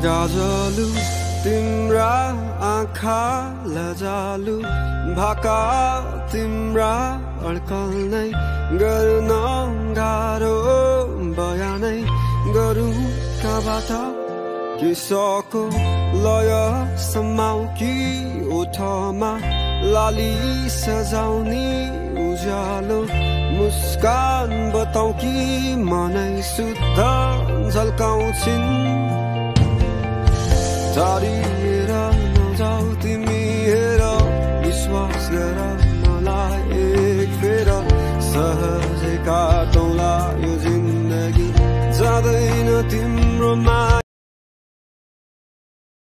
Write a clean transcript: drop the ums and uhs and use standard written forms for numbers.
गाजलु तिम्रा आँखा लजालु भाका तिम्रा अड्कल नै गर्न गाह्रो बयानै गरौँ कबाट किसको लय समाउ कि ओठमा लाली सजाउने उज्यालो मुस्कान बताउ कि मनै शुद्ध झल्काउँछिन् तारी